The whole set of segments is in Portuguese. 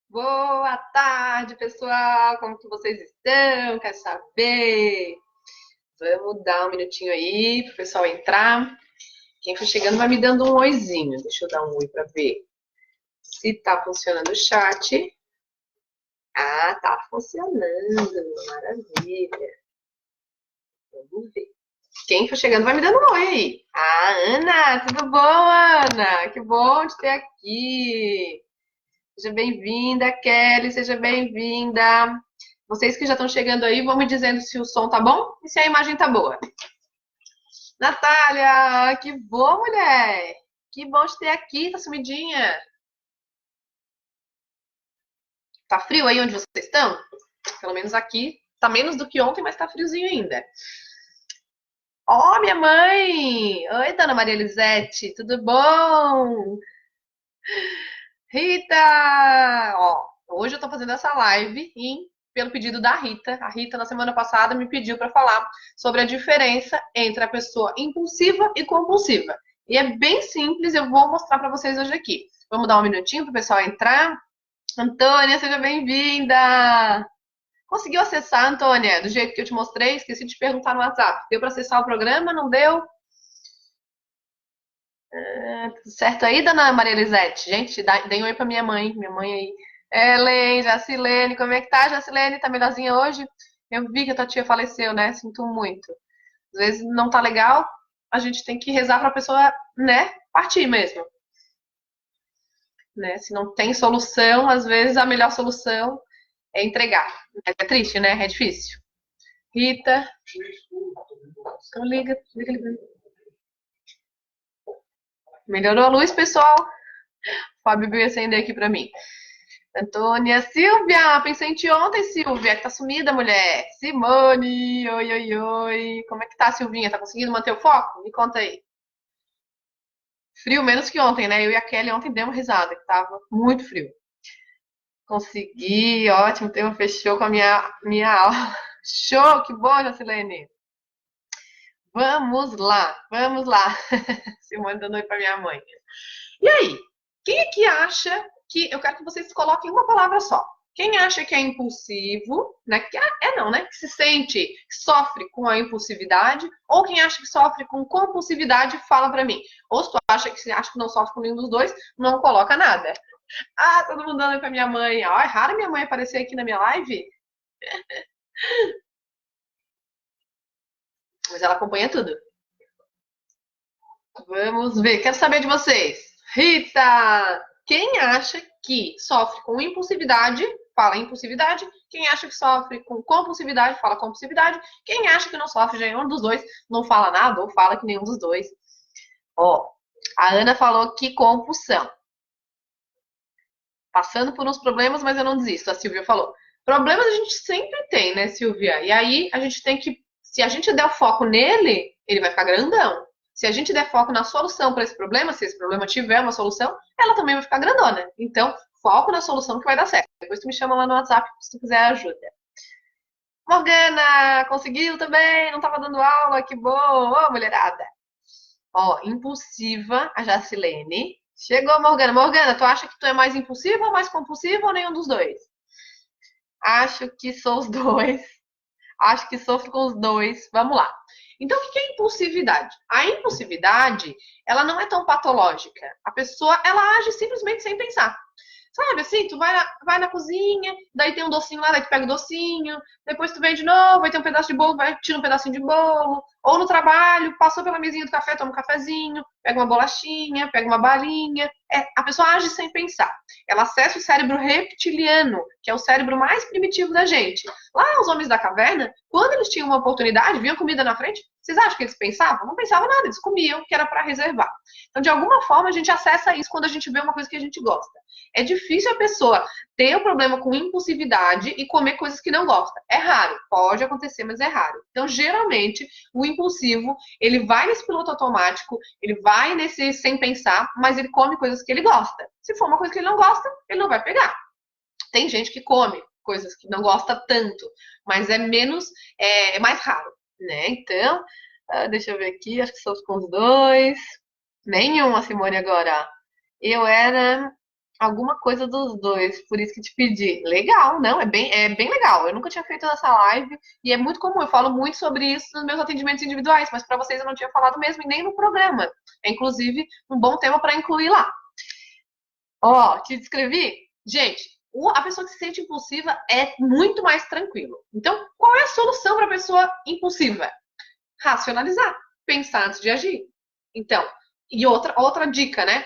Boa tarde, pessoal! Como que vocês estão? Quero saber. Vamos dar um minutinho aí pro pessoal entrar. Quem for chegando vai me dando um oizinho. Deixa eu dar um oi para ver se tá funcionando o chat. Ah, tá funcionando. Maravilha. Vamos ver. Quem for chegando vai me dando um oi aí. Ah, Ana, tudo bom, Ana? Que bom te ter aqui. Seja bem-vinda, Kelly, seja bem-vinda. Vocês que já estão chegando aí, vão me dizendo se o som tá bom e se a imagem tá boa. Natália, que bom, mulher! Que bom te ter aqui, tá sumidinha. Tá frio aí onde vocês estão? Pelo menos aqui tá menos do que ontem, mas tá friozinho ainda. Ó, minha mãe! Oi, dona Maria Elisete, tudo bom? Rita! Ó, hoje eu tô fazendo essa live pelo pedido da Rita. A Rita, na semana passada, me pediu para falar sobre a diferença entre a pessoa impulsiva e compulsiva. E é bem simples, eu vou mostrar para vocês hoje aqui. Vamos dar um minutinho para o pessoal entrar. Antônia, seja bem-vinda! Conseguiu acessar, Antônia, do jeito que eu te mostrei? Esqueci de te perguntar no WhatsApp. Deu para acessar o programa? Não deu? Tudo certo aí, dona Maria Elisete? Gente, deem um oi pra minha mãe aí. Ellen, Jacilene, como é que tá, Jacilene? Tá melhorzinha hoje? Eu vi que a tua tia faleceu, né? Sinto muito. Às vezes não tá legal, a gente tem que rezar pra pessoa, né, partir mesmo, né? Se não tem solução, às vezes a melhor solução é entregar. É triste, né? É difícil. Rita, então liga. Melhorou a luz, pessoal? O Fábio veio acender aqui pra mim. Antônia, Silvia, pensei em ti ontem, Silvia, que tá sumida, mulher. Simone, oi, oi, oi. Como é que tá, Silvinha? Tá conseguindo manter o foco? Me conta aí. Frio menos que ontem, né? Eu e a Kelly ontem demos risada, que tava muito frio. Consegui, ótimo, o tema fechou com a minha aula. Show, que bom, Jacilene. Vamos lá, vamos lá. Simone dando oi pra minha mãe. E aí, quem é que acha que. Eu quero que vocês coloquem uma palavra só. Quem acha que é impulsivo, né? Não, né? Que se sente, que sofre com a impulsividade, ou quem acha que sofre com compulsividade, fala pra mim. Ou se tu acha que não sofre com nenhum dos dois, não coloca nada. Ah, todo mundo dando pra minha mãe. Ah, é raro minha mãe aparecer aqui na minha live, mas ela acompanha tudo. Vamos ver, quero saber de vocês. Rita, quem acha que sofre com impulsividade, fala impulsividade. Quem acha que sofre com compulsividade, fala compulsividade. Quem acha que não sofre de nenhum dos dois, não fala nada ou fala que nenhum dos dois. Ó, a Ana falou que compulsão. Passando por uns problemas, mas eu não desisto. A Silvia falou. Problemas a gente sempre tem, né, Silvia? E aí a gente tem que, se a gente der o foco nele, ele vai ficar grandão. Se a gente der foco na solução para esse problema, se esse problema tiver uma solução, ela também vai ficar grandona. Então, foco na solução que vai dar certo. Depois tu me chama lá no WhatsApp se tu quiser ajuda. Morgana, conseguiu também? Não estava dando aula, que bom! Ô, mulherada! Ó, impulsiva, a Jacilene. Chegou, Morgana. Morgana, tu acha que tu é mais impulsiva ou mais compulsiva ou nenhum dos dois? Acho que sou os dois. Acho que sofro com os dois. Vamos lá. Então, o que é impulsividade? A impulsividade, ela não é tão patológica. A pessoa, ela age simplesmente sem pensar. Sabe assim, tu vai na cozinha, daí tem um docinho lá, daí tu pega o docinho, depois tu vem de novo, aí tem um pedaço de bolo, vai, tira um pedacinho de bolo. Ou no trabalho, passou pela mesinha do café, toma um cafezinho, pega uma bolachinha, pega uma balinha. A pessoa age sem pensar. Ela acessa o cérebro reptiliano, que é o cérebro mais primitivo da gente. Lá, os homens da caverna, quando eles tinham uma oportunidade, viam comida na frente, vocês acham que eles pensavam? Não pensavam nada, eles comiam, que era para reservar. Então, de alguma forma, a gente acessa isso quando a gente vê uma coisa que a gente gosta. É difícil a pessoa ter um problema com impulsividade e comer coisas que não gosta. É raro, pode acontecer, mas é raro. Então, geralmente, o impulsivo, ele vai nesse piloto automático, ele vai nesse sem pensar, mas ele come coisas que ele gosta. Se for uma coisa que ele não gosta, ele não vai pegar. Tem gente que come coisas que não gosta tanto, mas é menos, é mais raro, né? Então, deixa eu ver aqui, acho que são com os dois. Nenhum, a Simone agora. Eu era. Alguma coisa dos dois, por isso que te pedi. Legal, não, é bem legal. Eu nunca tinha feito essa live e é muito comum. Eu falo muito sobre isso nos meus atendimentos individuais, mas para vocês eu não tinha falado mesmo e nem no programa. É inclusive um bom tema para incluir lá. Ó, te descrevi? Gente, a pessoa que se sente impulsiva é muito mais tranquilo. Então, qual é a solução para a pessoa impulsiva? Racionalizar, pensar antes de agir. Então, e outra dica, né?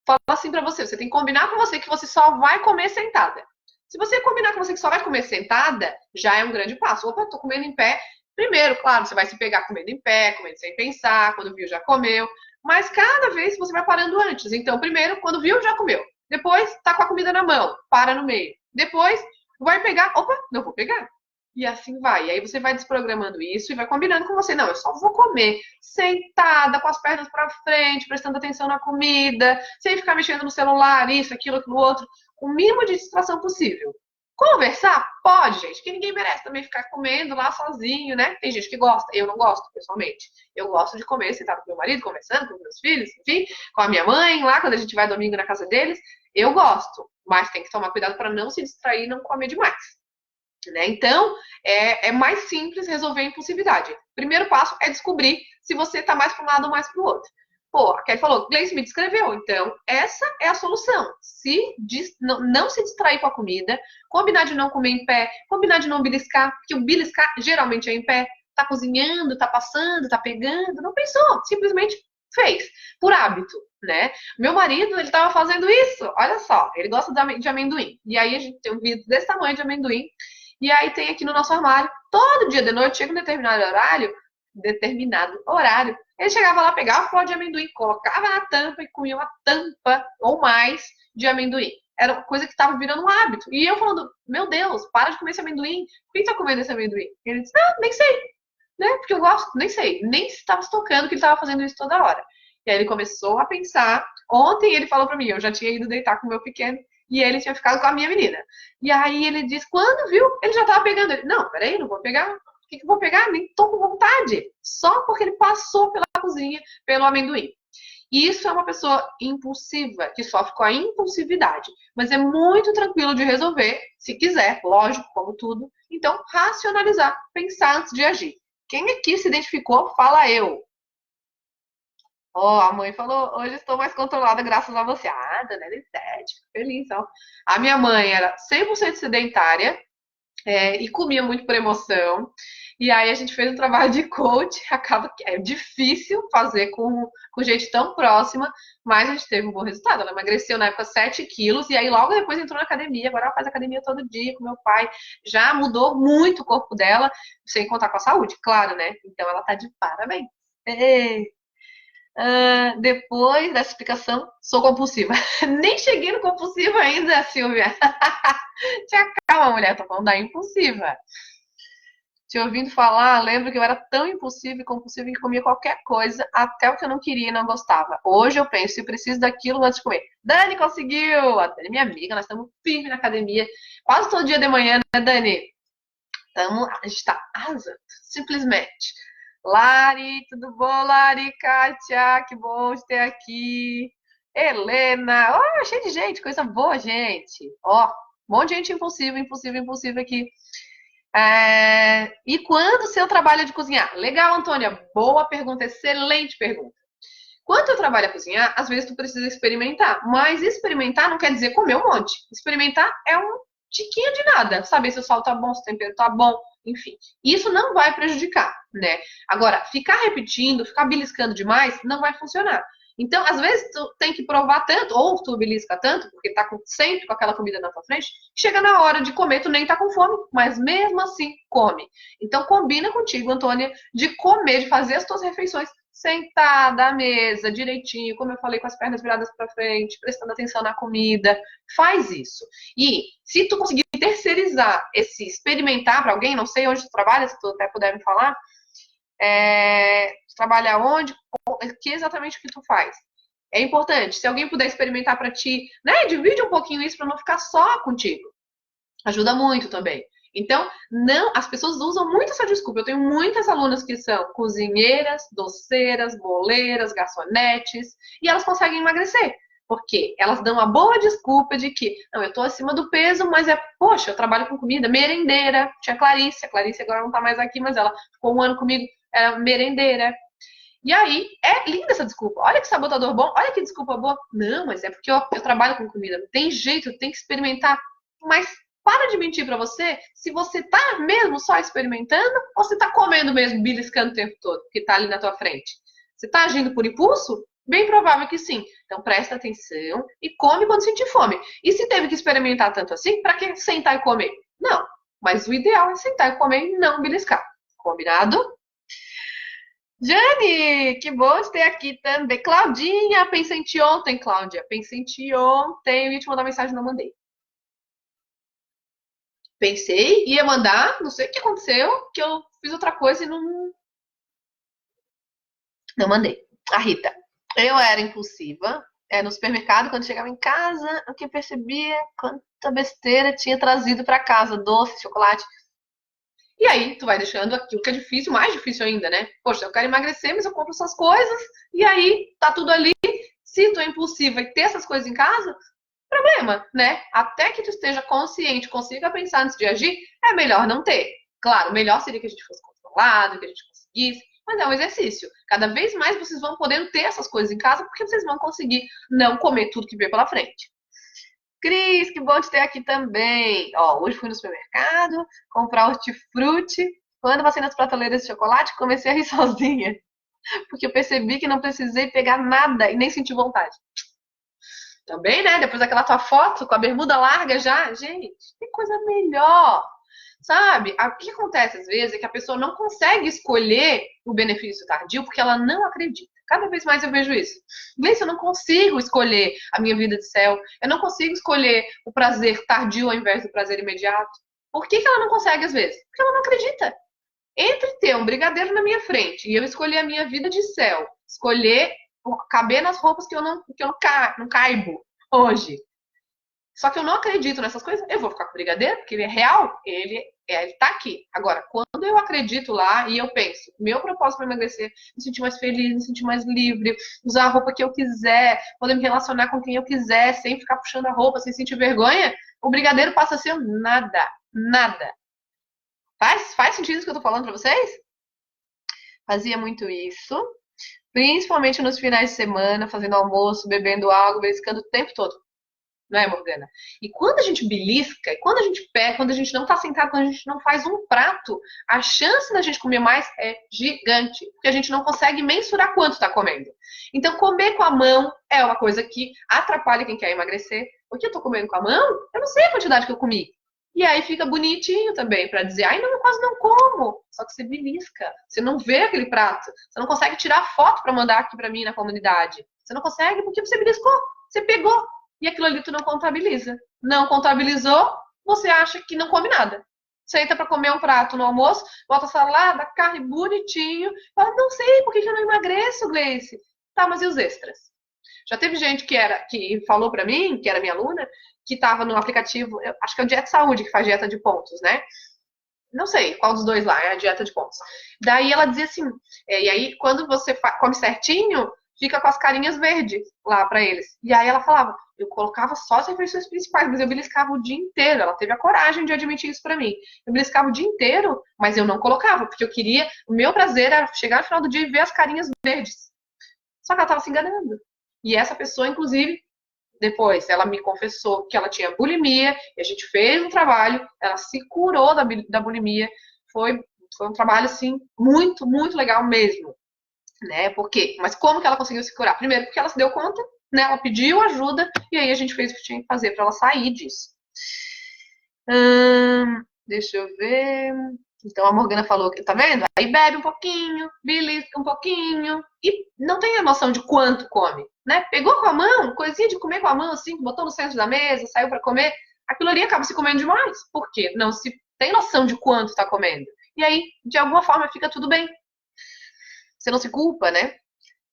Fala assim pra você, você tem que combinar com você que você só vai comer sentada. Se você combinar com você que só vai comer sentada, já é um grande passo. Opa, tô comendo em pé. Primeiro, claro, você vai se pegar comendo em pé, comendo sem pensar, quando viu já comeu. Mas cada vez você vai parando antes. Então, primeiro, quando viu, já comeu. Depois, tá com a comida na mão, para no meio. Depois, vai pegar, opa, não vou pegar. E assim vai. E aí você vai desprogramando isso e vai combinando com você. Não, eu só vou comer sentada, com as pernas para frente, prestando atenção na comida, sem ficar mexendo no celular, isso, aquilo outro, com o mínimo de distração possível. Conversar? Pode, gente, que ninguém merece também ficar comendo lá sozinho, né? Tem gente que gosta, eu não gosto, pessoalmente. Eu gosto de comer sentado com meu marido, conversando com meus filhos, enfim, com a minha mãe lá, quando a gente vai domingo na casa deles. Eu gosto, mas tem que tomar cuidado para não se distrair e não comer demais. Né? Então, é mais simples resolver a impulsividade. Primeiro passo é descobrir se você está mais para um lado ou mais para o outro. Pô, a Kelly falou, Gleice me descreveu. Então, essa é a solução. Não se distrair com a comida, combinar de não comer em pé, combinar de não beliscar, porque o beliscar geralmente é em pé. Tá cozinhando, tá passando, tá pegando, não pensou, simplesmente fez, por hábito, né? Meu marido, ele tava fazendo isso, olha só, ele gosta de amendoim. E aí a gente tem um vidro desse tamanho de amendoim, e aí tem aqui no nosso armário, todo dia de noite, chega um determinado horário, ele chegava lá, pegava o pó de amendoim, colocava na tampa e comia uma tampa ou mais de amendoim. Era uma coisa que estava virando um hábito. E eu falando, meu Deus, para de comer esse amendoim. Por que tá comendo esse amendoim? E ele disse, não, nem sei, né? Porque eu gosto, nem sei. Nem estava se tocando que ele estava fazendo isso toda hora. E aí ele começou a pensar. Ontem ele falou para mim, eu já tinha ido deitar com o meu pequeno, e ele tinha ficado com a minha menina. E aí ele disse, quando viu, ele já tava pegando. Ele, não, peraí, não vou pegar. O que eu vou pegar? Nem tô com vontade. Só porque ele passou pela cozinha, pelo amendoim. E isso é uma pessoa impulsiva, que sofre com a impulsividade. Mas é muito tranquilo de resolver, se quiser, lógico, como tudo. Então, racionalizar, pensar antes de agir. Quem aqui se identificou, fala eu. Ó, a mãe falou, hoje estou mais controlada graças a você. Ah, dona Elisete, feliz, ó. A minha mãe era 100% sedentária, e comia muito por emoção. E aí a gente fez um trabalho de coach, acaba que é difícil fazer com gente tão próxima, mas a gente teve um bom resultado. Ela emagreceu na época 7 quilos, e aí logo depois entrou na academia, agora ela faz academia todo dia com meu pai. Já mudou muito o corpo dela, sem contar com a saúde, claro, né? Então ela tá de parabéns. Ei. Depois dessa explicação, sou compulsiva. Nem cheguei no compulsivo ainda, Silvia. Te acalma, mulher, tô falando da impulsiva. Te ouvindo falar, lembro que eu era tão impulsiva e compulsiva que comia qualquer coisa, até o que eu não queria e não gostava. Hoje eu penso, se preciso daquilo antes de comer. Dani conseguiu! A Dani é minha amiga, nós estamos firmes na academia, quase todo dia de manhã, né, Dani? A gente está arrasando, simplesmente. Lari, tudo bom, Lari? Kátia, que bom de ter aqui. Helena, cheio de gente, coisa boa, gente. Ó, um monte de gente impulsiva, impulsiva, impulsiva aqui. E quando o seu trabalho é de cozinhar? Legal, Antônia, boa pergunta, excelente pergunta. Quando tu trabalha a cozinhar, às vezes tu precisa experimentar, mas experimentar não quer dizer comer um monte. Experimentar é um tiquinho de nada, saber se o sal tá bom, se o tempero tá bom, enfim. Isso não vai prejudicar, né? Agora, ficar repetindo, ficar beliscando demais, não vai funcionar. Então, às vezes, tu tem que provar tanto, ou tu belisca tanto, porque tá sempre com aquela comida na tua frente, que chega na hora de comer, tu nem tá com fome, mas mesmo assim, come. Então, combina contigo, Antônia, de comer, de fazer as tuas refeições sentada à mesa, direitinho, como eu falei, com as pernas viradas para frente, prestando atenção na comida. Faz isso. E se tu conseguir terceirizar esse experimentar para alguém, não sei onde tu trabalha, se tu até puder me falar, tu trabalha onde, que exatamente o que tu faz. É importante, se alguém puder experimentar para ti, né, divide um pouquinho isso para não ficar só contigo. Ajuda muito também. Então, não, as pessoas usam muito essa desculpa. Eu tenho muitas alunas que são cozinheiras, doceiras, boleiras, garçonetes, e elas conseguem emagrecer. Porque elas dão a boa desculpa de que, não, eu tô acima do peso, mas poxa, eu trabalho com comida, merendeira. Tinha a Clarice agora não tá mais aqui, mas ela ficou um ano comigo, era merendeira. E aí, é linda essa desculpa. Olha que sabotador bom, olha que desculpa boa. Não, mas é porque eu trabalho com comida, não tem jeito, tem que experimentar. Mas para de mentir pra você se você tá mesmo só experimentando ou você tá comendo mesmo, beliscando o tempo todo, que tá ali na tua frente. Você tá agindo por impulso? Bem provável que sim. Então presta atenção e come quando sentir fome. E se teve que experimentar tanto assim, pra que sentar e comer? Não. Mas o ideal é sentar e comer e não beliscar. Combinado? Jane, que bom te ter aqui também. Claudinha, pensei em ti ontem, Cláudia. Pensei em ti ontem. Eu ia te mandar mensagem, não mandei. Pensei, ia mandar, não sei o que aconteceu, que eu fiz outra coisa e não mandei. A Rita, eu era impulsiva. No supermercado, quando chegava em casa, o que eu percebia, quanta besteira tinha trazido para casa, doce, chocolate. E aí, tu vai deixando aquilo que é difícil, mais difícil ainda, né? Poxa, eu quero emagrecer, mas eu compro essas coisas, e aí tá tudo ali. Se tu é impulsiva e ter essas coisas em casa, problema, né? Até que tu esteja consciente, consiga pensar antes de agir, é melhor não ter. Claro, melhor seria que a gente fosse controlado, que a gente conseguisse, mas é um exercício. Cada vez mais vocês vão podendo ter essas coisas em casa, porque vocês vão conseguir não comer tudo que vê pela frente. Cris, que bom te ter aqui também. Ó, hoje fui no supermercado comprar hortifruti. Quando passei nas prateleiras de chocolate, comecei a rir sozinha, porque eu percebi que não precisei pegar nada e nem senti vontade. Também, né? Depois daquela tua foto com a bermuda larga já, gente, tem coisa melhor. Sabe? O que acontece às vezes é que a pessoa não consegue escolher o benefício tardio porque ela não acredita. Cada vez mais eu vejo isso. Gleice, eu não consigo escolher a minha vida de céu. Eu não consigo escolher o prazer tardio ao invés do prazer imediato. Por que ela não consegue às vezes? Porque ela não acredita. Entre ter um brigadeiro na minha frente e eu escolher a minha vida de céu, escolher caber nas roupas que eu não caibo hoje. Só que eu não acredito nessas coisas, eu vou ficar com o brigadeiro, porque ele é real, ele tá aqui. Agora, quando eu acredito lá e eu penso, meu propósito para emagrecer, me sentir mais feliz, me sentir mais livre, usar a roupa que eu quiser, poder me relacionar com quem eu quiser, sem ficar puxando a roupa, sem sentir vergonha, o brigadeiro passa a ser nada, nada. Faz sentido isso que eu tô falando para vocês? Fazia muito isso, principalmente nos finais de semana, fazendo almoço, bebendo água, beliscando o tempo todo. Não é, Morgana? E quando a gente belisca, e quando a gente pega, quando a gente não tá sentado, quando a gente não faz um prato, a chance da gente comer mais é gigante, porque a gente não consegue mensurar quanto tá comendo. Então, comer com a mão é uma coisa que atrapalha quem quer emagrecer. Porque eu tô comendo com a mão, eu não sei a quantidade que eu comi. E aí fica bonitinho também para dizer, ai, não, eu quase não como. Só que você belisca, você não vê aquele prato, você não consegue tirar foto para mandar aqui para mim na comunidade. Você não consegue porque você beliscou, você pegou. E aquilo ali tu não contabiliza. Não contabilizou, você acha que não come nada. Senta para comer um prato no almoço, bota salada, carne bonitinho. Fala, não sei, por que eu não emagreço, Gleice? Tá, mas e os extras? Já teve gente que falou para mim, que era minha aluna, que estava no aplicativo, acho que é o Dieta Saúde, que faz dieta de pontos, né? Não sei qual dos dois lá, é a dieta de pontos. Daí ela dizia assim, e aí quando você come certinho, fica com as carinhas verdes lá para eles. E aí ela falava, eu colocava só as refeições principais, mas eu beliscava o dia inteiro. Ela teve a coragem de admitir isso para mim. Eu beliscava o dia inteiro, mas eu não colocava, porque eu queria, o meu prazer era chegar no final do dia e ver as carinhas verdes. Só que ela estava se enganando. E essa pessoa, inclusive, depois ela me confessou que ela tinha bulimia, e a gente fez um trabalho, ela se curou da bulimia. Foi um trabalho, assim, muito, muito legal mesmo. Né? Por quê? Mas como que ela conseguiu se curar? Primeiro, porque ela se deu conta, né? Ela pediu ajuda, e aí a gente fez o que tinha que fazer para ela sair disso. Deixa eu ver. Então a Morgana falou que, tá vendo? Aí bebe um pouquinho, belisca um pouquinho, e não tem a noção de quanto come, né? Pegou com a mão, coisinha de comer com a mão, assim, botou no centro da mesa, saiu para comer, aquilo ali acaba se comendo demais. Por quê? Não se tem noção de quanto tá comendo. E aí, de alguma forma, fica tudo bem. Você não se culpa, né?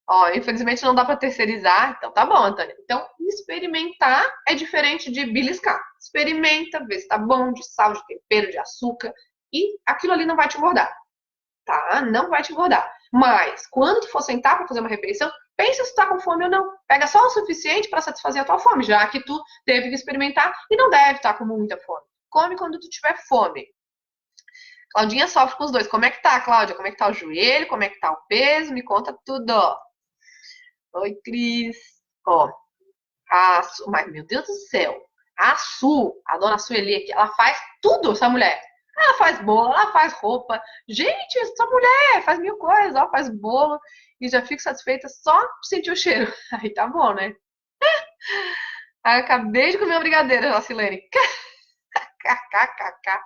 Ó, infelizmente não dá para terceirizar, então tá bom, Antônia. Então, experimentar é diferente de beliscar. Experimenta, vê se tá bom, de sal, de tempero, de açúcar, e aquilo ali não vai te engordar, tá? Não vai te engordar. Mas, quando tu for sentar para fazer uma refeição, pensa se tu tá com fome ou não. Pega só o suficiente para satisfazer a tua fome, já que tu teve que experimentar e não deve estar com muita fome. Come quando tu tiver fome. Claudinha sofre com os dois. Como é que tá, Cláudia? Como é que tá o joelho? Como é que tá o peso? Me conta tudo. Oi, Cris. Ó, mas, meu Deus do céu. A dona Sueli aqui, ela faz tudo, essa mulher. Ela faz bolo, ela faz roupa. Gente, essa mulher faz mil coisas, ó, faz bolo. E já fico satisfeita só de sentir o cheiro. Aí tá bom, né? Acabei de comer uma brigadeira, Jocilene. KKKK.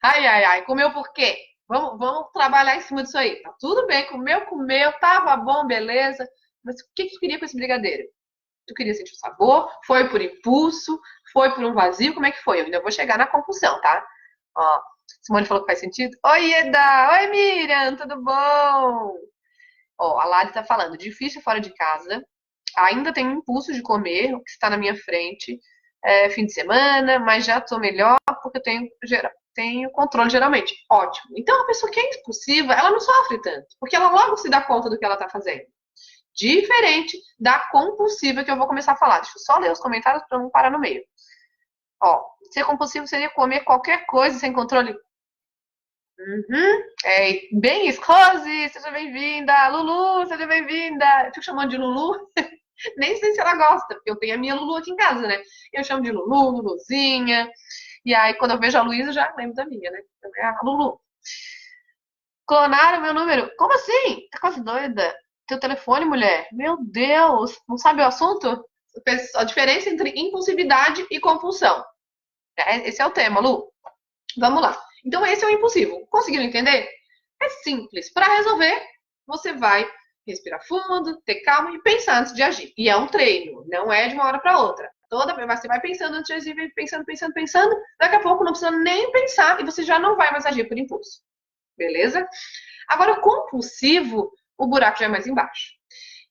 Ai, ai, ai. Comeu por quê? Vamos trabalhar em cima disso aí. Tá tudo bem, comeu, tava bom, beleza. Mas o que tu queria com esse brigadeiro? Tu queria sentir o sabor? Foi por impulso? Foi por um vazio? Como é que foi? Eu ainda vou chegar na compulsão, tá? Ó, Simone falou que faz sentido. Oi, Eda! Oi, Miriam! Tudo bom? Ó, a Lali tá falando. Difícil fora de casa. Ainda tenho impulso de comer o que está na minha frente. Fim de semana, mas já tô melhor porque eu tenho controle geralmente. Ótimo. Então, a pessoa que é impulsiva, ela não sofre tanto, porque ela logo se dá conta do que ela tá fazendo. Diferente da compulsiva que eu vou começar a falar. Deixa eu só ler os comentários para não parar no meio. Ó, ser compulsivo seria comer qualquer coisa sem controle. Bem isso. Rose, seja bem-vinda. Lulu, seja bem-vinda. Eu fico chamando de Lulu. Nem sei se ela gosta, porque eu tenho a minha Lulu aqui em casa, né? Eu chamo de Lulu, Luluzinha. E aí, quando eu vejo a Luísa, eu já lembro da minha, né? A Lulu. Clonaram meu número. Como assim? Tá quase doida? Teu telefone, mulher? Meu Deus! Não sabe o assunto? A diferença entre impulsividade e compulsão. Esse é o tema, Lu. Vamos lá. Então, esse é o impulsivo. Conseguiram entender? É simples. Para resolver, você vai respirar fundo, ter calma e pensar antes de agir. E é um treino, não é de uma hora para outra. Toda vez você vai pensando antes de agir, pensando. Daqui a pouco não precisa nem pensar e você já não vai mais agir por impulso. Beleza? Agora, o compulsivo, o buraco já é mais embaixo.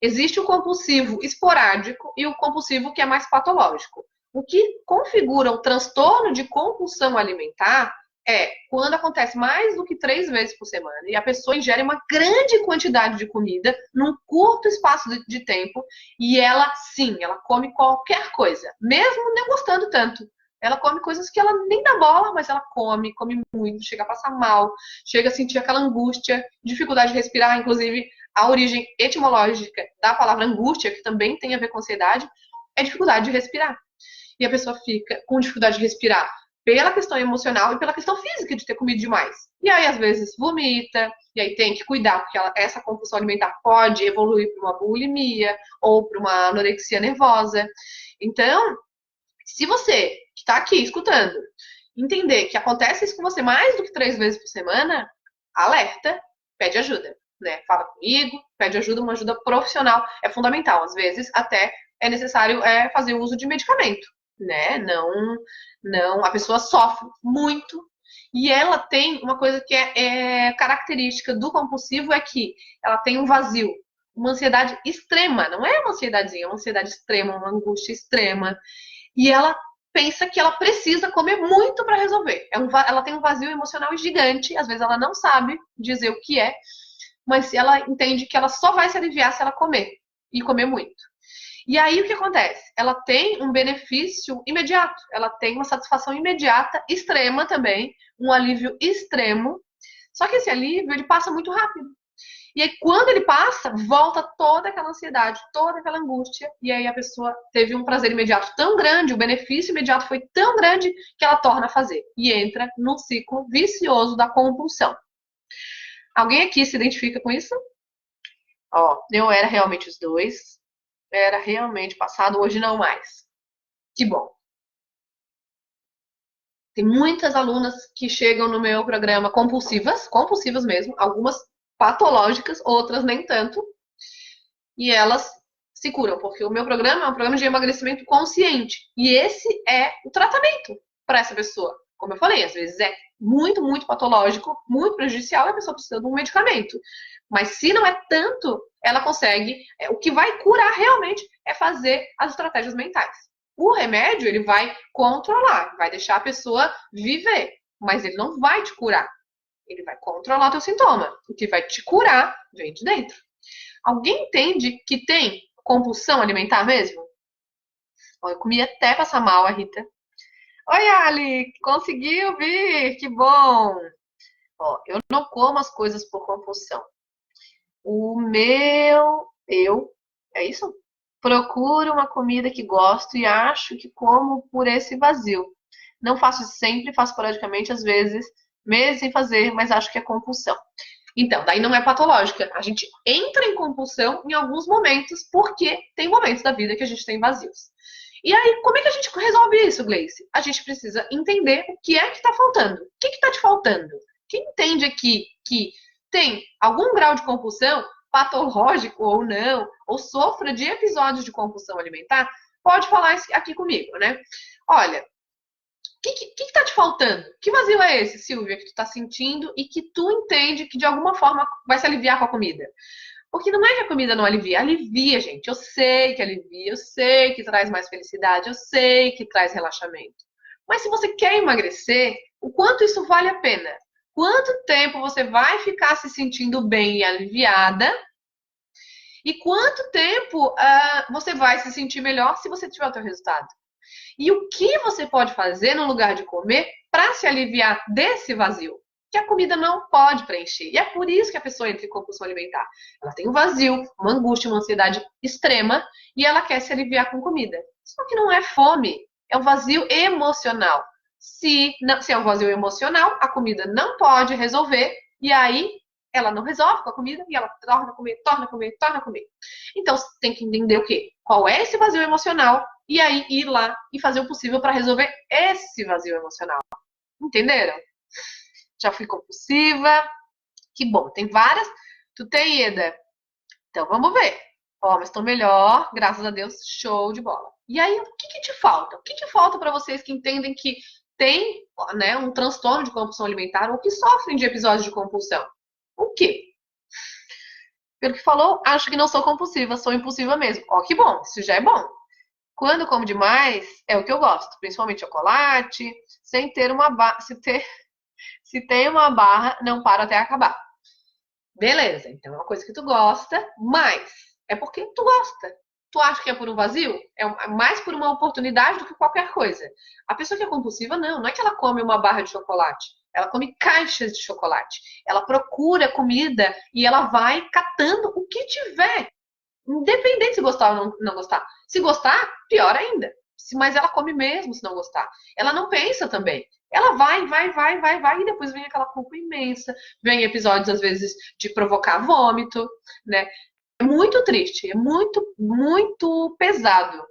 Existe o compulsivo esporádico e o compulsivo que é mais patológico. O que configura o transtorno de compulsão alimentar é quando acontece mais do que 3 vezes por semana e a pessoa ingere uma grande quantidade de comida num curto espaço de tempo e ela, sim, ela come qualquer coisa, mesmo não gostando tanto. Ela come coisas que ela nem dá bola, mas ela come muito, chega a passar mal, chega a sentir aquela angústia, dificuldade de respirar, inclusive a origem etimológica da palavra angústia, que também tem a ver com ansiedade, é dificuldade de respirar. E a pessoa fica com dificuldade de respirar pela questão emocional e pela questão física de ter comido demais. E aí, às vezes, vomita, e aí tem que cuidar, porque essa compulsão alimentar pode evoluir para uma bulimia ou para uma anorexia nervosa. Então, se você que está aqui escutando entender que acontece isso com você mais do que 3 vezes por semana, alerta, pede ajuda, né? Fala comigo, pede ajuda, uma ajuda profissional é fundamental. Às vezes até é necessário fazer uso de medicamento, né? Não, a pessoa sofre muito e ela tem uma coisa que é característica do compulsivo é que ela tem um vazio, uma ansiedade extrema, não é uma ansiedadezinha, é uma ansiedade extrema, uma angústia extrema. E ela pensa que ela precisa comer muito para resolver. Ela tem um vazio emocional gigante, às vezes ela não sabe dizer o que é, mas ela entende que ela só vai se aliviar se ela comer, e comer muito. E aí o que acontece? Ela tem um benefício imediato, ela tem uma satisfação imediata, extrema também, um alívio extremo, só que esse alívio ele passa muito rápido. E aí, quando ele passa, volta toda aquela ansiedade, toda aquela angústia, e aí a pessoa teve um prazer imediato tão grande, o benefício imediato foi tão grande que ela torna a fazer. E entra no ciclo vicioso da compulsão. Alguém aqui se identifica com isso? Ó, eu era realmente os dois. Era realmente passado, hoje não mais. Que bom. Tem muitas alunas que chegam no meu programa compulsivas mesmo, algumas patológicas, outras nem tanto, e elas se curam, porque o meu programa é um programa de emagrecimento consciente, e esse é o tratamento para essa pessoa. Como eu falei, às vezes é muito, muito patológico, muito prejudicial, e a pessoa precisa de um medicamento. Mas se não é tanto, ela consegue. O que vai curar realmente é fazer as estratégias mentais. O remédio, ele vai controlar, vai deixar a pessoa viver, mas ele não vai te curar. Ele vai controlar teu sintoma. O que vai te curar vem de dentro. Alguém entende que tem compulsão alimentar mesmo? Ó, eu comi até passar mal, a Rita. Oi, Ali, conseguiu vir? Que bom! Ó, eu não como as coisas por compulsão. É isso? Procuro uma comida que gosto e acho que como por esse vazio. Não faço sempre, faço esporadicamente, às vezes, meses sem fazer, mas acho que é compulsão. Então, daí não é patológica. A gente entra em compulsão em alguns momentos, porque tem momentos da vida que a gente tem vazios. E aí, como é que a gente resolve isso, Gleice? A gente precisa entender o que é que está faltando. O que está te faltando? Quem entende aqui que tem algum grau de compulsão, patológico ou não, ou sofra de episódios de compulsão alimentar, pode falar aqui comigo, né? Olha, o que tá te faltando? Que vazio é esse, Silvia, que tu tá sentindo e que tu entende que de alguma forma vai se aliviar com a comida? Porque não é que a comida não alivia, alivia, gente. Eu sei que alivia, eu sei que traz mais felicidade, eu sei que traz relaxamento. Mas se você quer emagrecer, o quanto isso vale a pena? Quanto tempo você vai ficar se sentindo bem e aliviada? E quanto tempo você vai se sentir melhor se você tiver o teu resultado? E o que você pode fazer no lugar de comer para se aliviar desse vazio? Que a comida não pode preencher. E é por isso que a pessoa entra em compulsão alimentar. Ela tem um vazio, uma angústia, uma ansiedade extrema e ela quer se aliviar com comida. Só que não é fome, é um vazio emocional. Se é um vazio emocional, a comida não pode resolver e aí ela não resolve com a comida e ela torna a comer, torna a comer, torna a comer. Então, você tem que entender o quê? Qual é esse vazio emocional e aí ir lá e fazer o possível para resolver esse vazio emocional. Entenderam? Já fui compulsiva. Que bom, tem várias. Tu tem, Eda? Então vamos ver. Ó, mas tô melhor, graças a Deus, show de bola. E aí, o que te falta? O que te falta para vocês que entendem que tem, né, um transtorno de compulsão alimentar ou que sofrem de episódios de compulsão? O quê? Pelo que falou, acho que não sou compulsiva, sou impulsiva mesmo. Ó, que bom, isso já é bom. Quando como demais, é o que eu gosto, principalmente chocolate, sem ter uma barra, se tem uma barra, não para até acabar. Beleza, então é uma coisa que tu gosta, mas é porque tu gosta. Tu acha que é por um vazio? É mais por uma oportunidade do que qualquer coisa. A pessoa que é compulsiva, não é que ela come uma barra de chocolate. Ela come caixas de chocolate. Ela procura comida e ela vai catando o que tiver. Independente se gostar ou não gostar. Se gostar, pior ainda. Mas ela come mesmo se não gostar. Ela não pensa também. Ela vai, e depois vem aquela culpa imensa. Vem episódios, às vezes, de provocar vômito, né? É muito triste, é muito, muito pesado.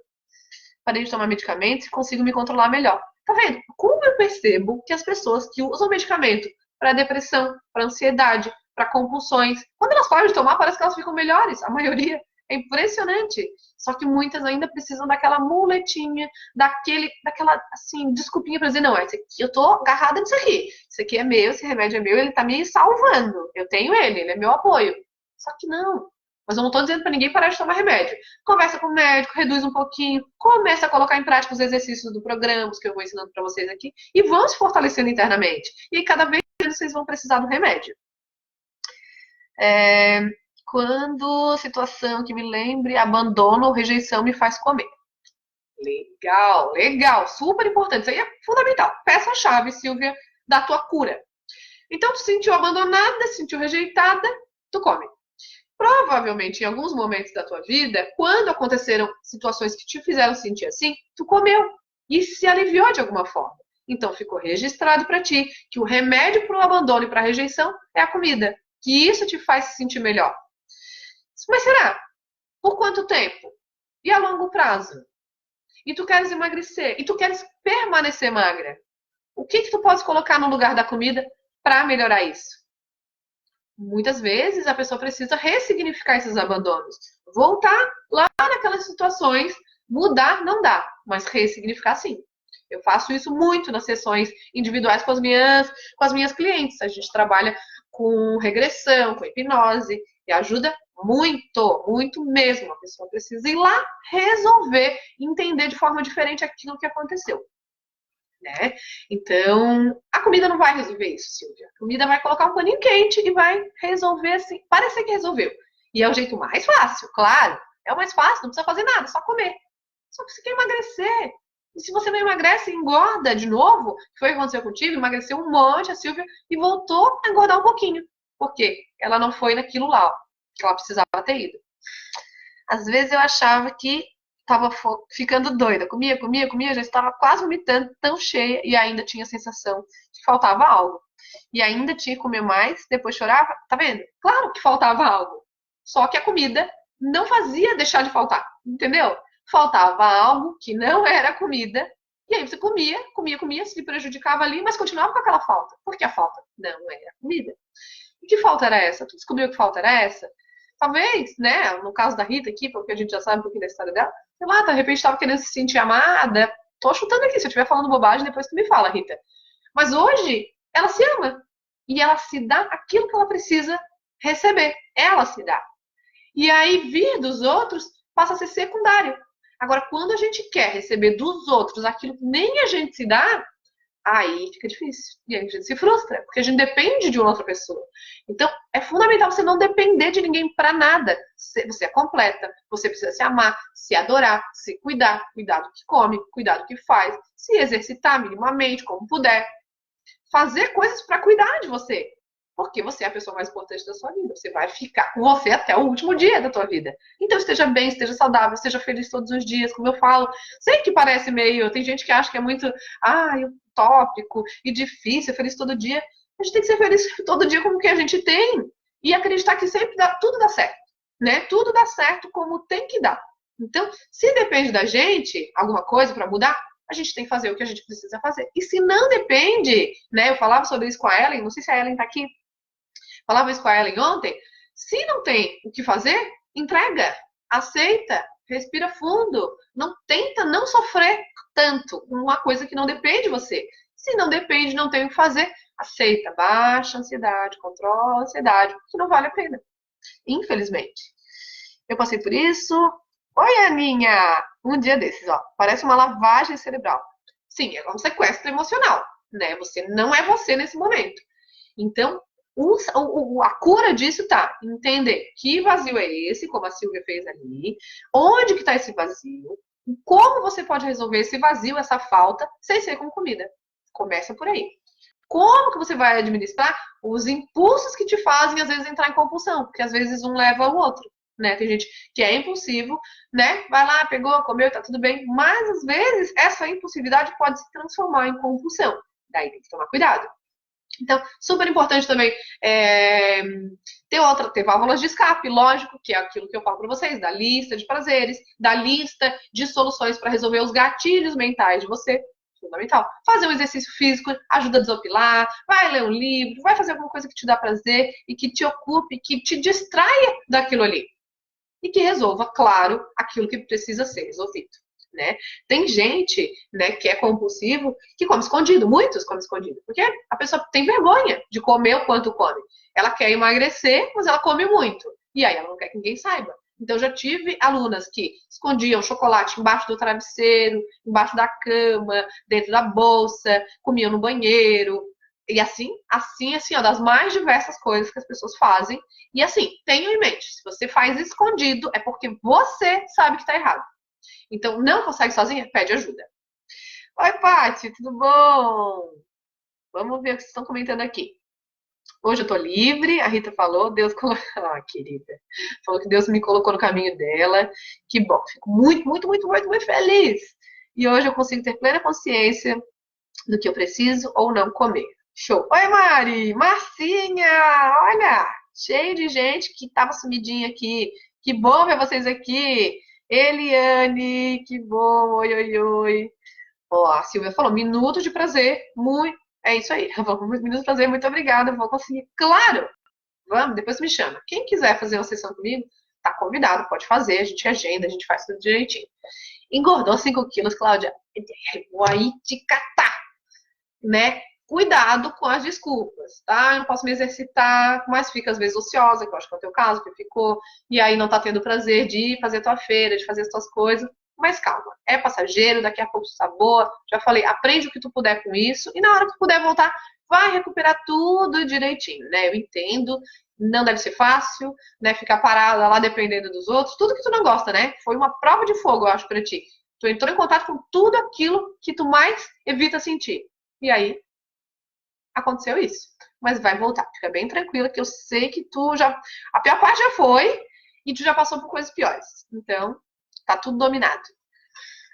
Parei de tomar medicamentos e consigo me controlar melhor. Tá vendo? Como eu percebo que as pessoas que usam medicamento para depressão, para ansiedade, para compulsões, quando elas param de tomar, parece que elas ficam melhores, a maioria. É impressionante. Só que muitas ainda precisam daquela muletinha, daquela, assim, desculpinha pra dizer, não, esse aqui, eu tô agarrada nisso aqui. Isso aqui é meu, esse remédio é meu, ele tá me salvando. Eu tenho ele é meu apoio. Só que não. Mas eu não tô dizendo pra ninguém parar de tomar remédio. Conversa com o médico, reduz um pouquinho, começa a colocar em prática os exercícios do programa, os que eu vou ensinando pra vocês aqui, e vão se fortalecendo internamente. E aí, cada vez vocês vão precisar do remédio. Quando situação que me lembre, abandono ou rejeição me faz comer. Legal, legal, super importante. Isso aí é fundamental. Peça-chave, Silvia, da tua cura. Então, tu se sentiu abandonada, se sentiu rejeitada, tu come. Provavelmente, em alguns momentos da tua vida, quando aconteceram situações que te fizeram sentir assim, tu comeu e se aliviou de alguma forma. Então, ficou registrado para ti que o remédio para o abandono e para a rejeição é a comida, que isso te faz se sentir melhor. Mas será? Por quanto tempo? E a longo prazo? E tu queres emagrecer? E tu queres permanecer magra? O que tu pode colocar no lugar da comida para melhorar isso? Muitas vezes a pessoa precisa ressignificar esses abandonos. Voltar lá naquelas situações, mudar não dá, mas ressignificar sim. Eu faço isso muito nas sessões individuais com as minhas clientes. A gente trabalha com regressão, com hipnose, e ajuda muito, muito mesmo. A pessoa precisa ir lá, resolver, entender de forma diferente aquilo que aconteceu. né? Então, a comida não vai resolver isso, Silvia. A comida vai colocar um paninho quente e vai resolver assim, parecer que resolveu. E é o jeito mais fácil, claro. É o mais fácil, não precisa fazer nada, só comer. Só que você quer emagrecer. E se você não emagrece, engorda de novo, que foi o que aconteceu contigo, emagreceu um monte, a Silvia, e voltou a engordar um pouquinho. Por quê? Ela não foi naquilo lá, ó, que ela precisava ter ido. Às vezes eu achava que estava ficando doida. Comia, comia, comia, já estava quase vomitando, tão cheia, e ainda tinha a sensação de que faltava algo. E ainda tinha que comer mais, depois chorava. Tá vendo? Claro que faltava algo. Só que a comida não fazia deixar de faltar, entendeu? Faltava algo que não era comida, e aí você comia, comia, comia, se prejudicava ali, mas continuava com aquela falta. Porque a falta não era comida. E que falta era essa? Tu descobriu que falta era essa? Talvez, né, no caso da Rita aqui, porque a gente já sabe um pouquinho da história dela, sei lá, de repente estava querendo se sentir amada. Tô chutando aqui, se eu estiver falando bobagem, depois tu me fala, Rita. Mas hoje, ela se ama. E ela se dá aquilo que ela precisa receber. Ela se dá. E aí, vir dos outros passa a ser secundário. Agora, quando a gente quer receber dos outros aquilo que nem a gente se dá, aí fica difícil. E aí a gente se frustra, porque a gente depende de uma outra pessoa. Então, é fundamental você não depender de ninguém para nada. Você é completa, você precisa se amar, se adorar, se cuidar, cuidar do que come, cuidar do que faz, se exercitar minimamente, como puder. Fazer coisas para cuidar de você. Porque você é a pessoa mais importante da sua vida. Você vai ficar com você até o último dia da tua vida. Então esteja bem, esteja saudável, esteja feliz todos os dias, como eu falo. Sei que parece meio. Tem gente que acha que é muito utópico e difícil, feliz todo dia. A gente tem que ser feliz todo dia com o que a gente tem. E acreditar que sempre tudo dá certo. Né? Tudo dá certo como tem que dar. Então, se depende da gente, alguma coisa para mudar, a gente tem que fazer o que a gente precisa fazer. E se não depende, né? Eu falava sobre isso com a Ellen, não sei se a Ellen tá aqui, falava isso com a Ellen ontem. Se não tem o que fazer, entrega, aceita, respira fundo, não tenta não sofrer tanto com uma coisa que não depende de você. Se não depende, não tem o que fazer, aceita, baixa a ansiedade, controla a ansiedade, porque não vale a pena. Infelizmente. Eu passei por isso. Oi, Aninha! Um dia desses, ó. Parece uma lavagem cerebral. Sim, é um sequestro emocional, né? Você não é você nesse momento. Então, a cura disso tá entender que vazio é esse, como a Silvia fez ali, onde que tá esse vazio, como você pode resolver esse vazio, essa falta, sem ser com comida. Começa por aí. Como que você vai administrar os impulsos que te fazem, às vezes, entrar em compulsão? Porque, às vezes, um leva ao outro, né? Tem gente que é impulsivo, né? Vai lá, pegou, comeu, tá tudo bem. Mas, às vezes, essa impulsividade pode se transformar em compulsão. Daí tem que tomar cuidado. Então, super importante também ter válvulas de escape, lógico, que é aquilo que eu falo para vocês, da lista de prazeres, da lista de soluções para resolver os gatilhos mentais de você. Fundamental. Fazer um exercício físico ajuda a desopilar, vai ler um livro, vai fazer alguma coisa que te dá prazer e que te ocupe, que te distraia daquilo ali. E que resolva, claro, aquilo que precisa ser resolvido. Né? Tem gente, né, que é compulsivo, que come escondido, muitos comem escondido, porque a pessoa tem vergonha de comer o quanto come. Ela quer emagrecer, mas ela come muito. E aí ela não quer que ninguém saiba. Então, já tive alunas que escondiam chocolate embaixo do travesseiro, embaixo da cama, dentro da bolsa, comiam no banheiro. E assim, ó, das mais diversas coisas que as pessoas fazem. E assim, tenham em mente, se você faz escondido, é porque você sabe que está errado. Então, não consegue sozinha? Pede ajuda. Oi, Paty, tudo bom? Vamos ver o que vocês estão comentando aqui. Hoje eu tô livre, a Rita falou, Deus colocou. Ah, querida. Falou que Deus me colocou no caminho dela. Que bom, fico muito, muito, muito, muito, muito feliz. E hoje eu consigo ter plena consciência do que eu preciso ou não comer. Show. Oi, Mari! Marcinha! Olha! Cheio de gente que tava sumidinha aqui. Que bom ver vocês aqui. Eliane, que bom. Oi, oi, oi. Ó, a Silvia falou, minutos de prazer. Muito. É isso aí. Minutos de prazer, muito obrigada. Vou conseguir. Claro! Vamos, depois me chama. Quem quiser fazer uma sessão comigo, tá convidado, pode fazer. A gente agenda, a gente faz tudo direitinho. Engordou 5 quilos, Cláudia. Vou aí te catar, né? Cuidado com as desculpas, tá? Eu não posso me exercitar, mas fica às vezes ociosa, que eu acho que é o teu caso, que ficou, e aí não tá tendo prazer de fazer a tua feira, de fazer as tuas coisas. mas calma, é passageiro, daqui a pouco tu tá boa. Já falei, aprende o que tu puder com isso, e na hora que tu puder voltar, vai recuperar tudo direitinho, né? Eu entendo, não deve ser fácil, né? Ficar parada lá dependendo dos outros, tudo que tu não gosta, né? Foi uma prova de fogo, eu acho, pra ti. Tu entrou em contato com tudo aquilo que tu mais evita sentir. E aí, aconteceu isso. Mas vai voltar. Fica bem tranquila que eu sei que tu já... A pior parte já foi e tu já passou por coisas piores. Então, tá tudo dominado.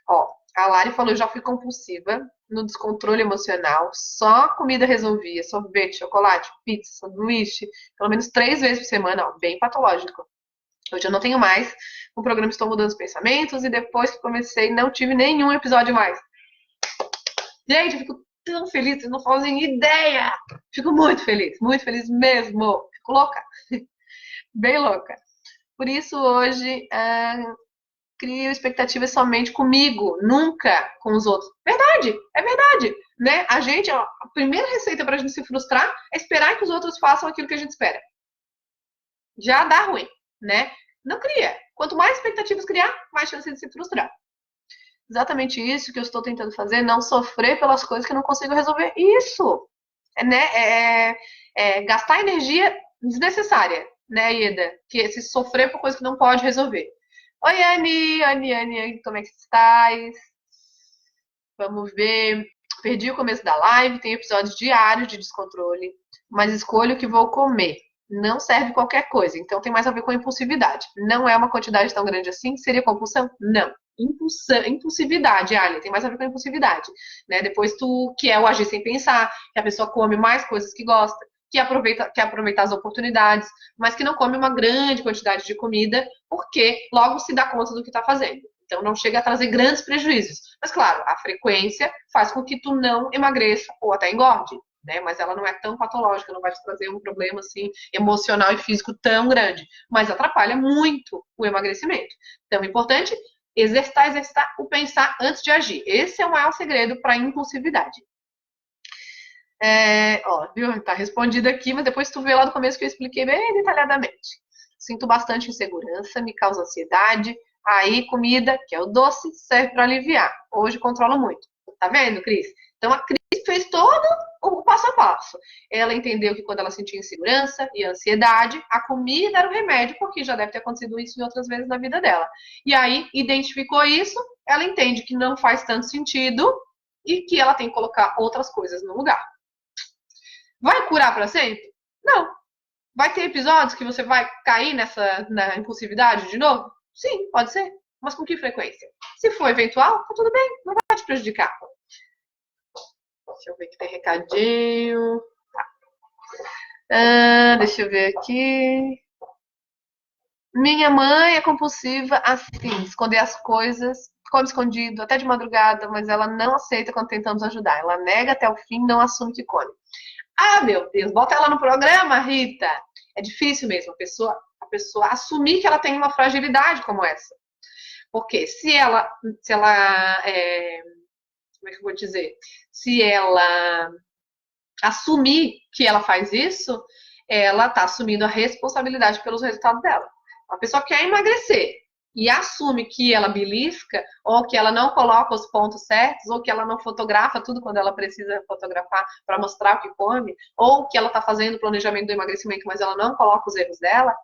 Ó, a Lari falou, eu já fui compulsiva no descontrole emocional. Só comida resolvia. Sorvete, chocolate, pizza, sanduíche. Pelo menos 3 vezes por semana. Ó, bem patológico. Hoje eu não tenho mais. O programa Estou Mudando os Pensamentos. E depois que comecei, não tive nenhum episódio mais. Gente, eu fico tão feliz, vocês não fazem ideia. Fico muito feliz mesmo. Fico louca, bem louca. Por isso hoje crio expectativas somente comigo, nunca com os outros. Verdade, é verdade, né? A gente, ó, a primeira receita pra gente se frustrar é esperar que os outros façam aquilo que a gente espera. Já dá ruim, né? Não cria. Quanto mais expectativas criar, mais chance de se frustrar. Exatamente isso que eu estou tentando fazer, não sofrer pelas coisas que eu não consigo resolver. Isso, né? Gastar energia desnecessária, né, Ieda? Que é se sofrer por coisa que não pode resolver. Oi, Anne, como é que estás? Vamos ver. Perdi o começo da live, tem episódios diários de descontrole, mas escolho o que vou comer. Não serve qualquer coisa, então tem mais a ver com impulsividade. Não é uma quantidade tão grande assim? Seria compulsão? Não. Impulsividade, Ali, tem mais a ver com impulsividade, né? Depois tu quer o agir sem pensar, que a pessoa come mais coisas que gosta, quer aproveitar as oportunidades, mas que não come uma grande quantidade de comida, porque logo se dá conta do que está fazendo. Então não chega a trazer grandes prejuízos. Mas claro, a frequência faz com que tu não emagreça ou até engorde, né? Mas ela não é tão patológica, não vai te trazer um problema assim emocional e físico tão grande, mas atrapalha muito o emagrecimento. Então é importante exercitar o pensar antes de agir. Esse é o maior segredo para a impulsividade. Ó, viu? Tá respondido aqui, mas depois tu vê lá do começo que eu expliquei bem detalhadamente. Sinto bastante insegurança, me causa ansiedade. Aí, comida, que é o doce, serve para aliviar. Hoje controlo muito. Tá vendo, Cris? Então, a Cris fez todo o passo a passo. Ela entendeu que quando ela sentia insegurança e ansiedade, a comida era o remédio, porque já deve ter acontecido isso em outras vezes na vida dela. E aí, identificou isso, ela entende que não faz tanto sentido e que ela tem que colocar outras coisas no lugar. Vai curar para sempre? Não. Vai ter episódios que você vai cair na impulsividade de novo? Sim, pode ser. Mas com que frequência? Se for eventual, tá tudo bem, não vai te prejudicar. Deixa eu ver que tem recadinho. Tá. Deixa eu ver aqui. Minha mãe é compulsiva assim, esconder as coisas, come escondido, até de madrugada, mas ela não aceita quando tentamos ajudar. Ela nega até o fim, não assume que come. Ah, meu Deus, bota ela no programa, Rita. É difícil mesmo a pessoa assumir que ela tem uma fragilidade como essa. Porque como é que eu vou dizer? Se ela assumir que ela faz isso, ela está assumindo a responsabilidade pelos resultados dela. A pessoa quer emagrecer e assume que ela belisca, ou que ela não coloca os pontos certos, ou que ela não fotografa tudo quando ela precisa fotografar para mostrar o que come, ou que ela está fazendo o planejamento do emagrecimento, mas ela não coloca os erros dela.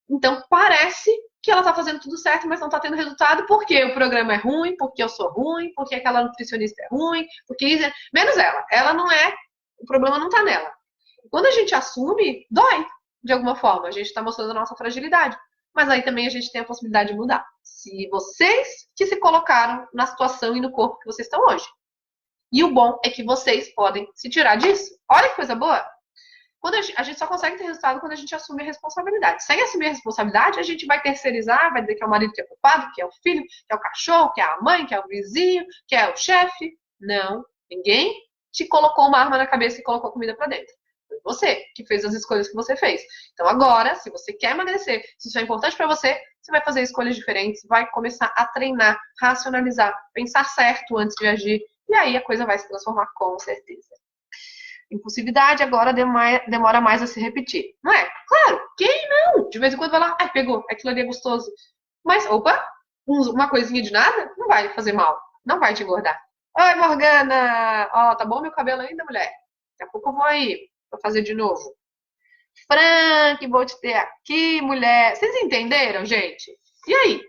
Então parece que ela está fazendo tudo certo, mas não está tendo resultado porque o programa é ruim, porque eu sou ruim, porque aquela nutricionista é ruim, porque isso é... Menos ela. Ela não é, o problema não está nela. Quando a gente assume, dói de alguma forma. A gente está mostrando a nossa fragilidade. Mas aí também a gente tem a possibilidade de mudar. Se vocês que se colocaram na situação e no corpo que vocês estão hoje. E o bom é que vocês podem se tirar disso. Olha que coisa boa! Quando a gente só consegue ter resultado quando a gente assume a responsabilidade. Sem assumir a responsabilidade, a gente vai terceirizar, vai dizer que é o marido que é culpado, que é o filho, que é o cachorro, que é a mãe, que é o vizinho, que é o chefe. Não, ninguém te colocou uma arma na cabeça e colocou comida para dentro. Foi você que fez as escolhas que você fez. Então agora, se você quer emagrecer, se isso é importante para você, você vai fazer escolhas diferentes, vai começar a treinar, racionalizar, pensar certo antes de agir, e aí a coisa vai se transformar com certeza. Impulsividade agora demora mais a se repetir. Não é? Claro, quem não? De vez em quando vai lá, pegou, aquilo ali é gostoso. Mas, opa, uma coisinha de nada, não vai fazer mal. Não vai te engordar. Oi, Morgana! Ó, tá bom meu cabelo ainda, mulher? Daqui a pouco eu vou aí pra fazer de novo. Frank, vou te ter aqui, mulher. Vocês entenderam, gente? E aí?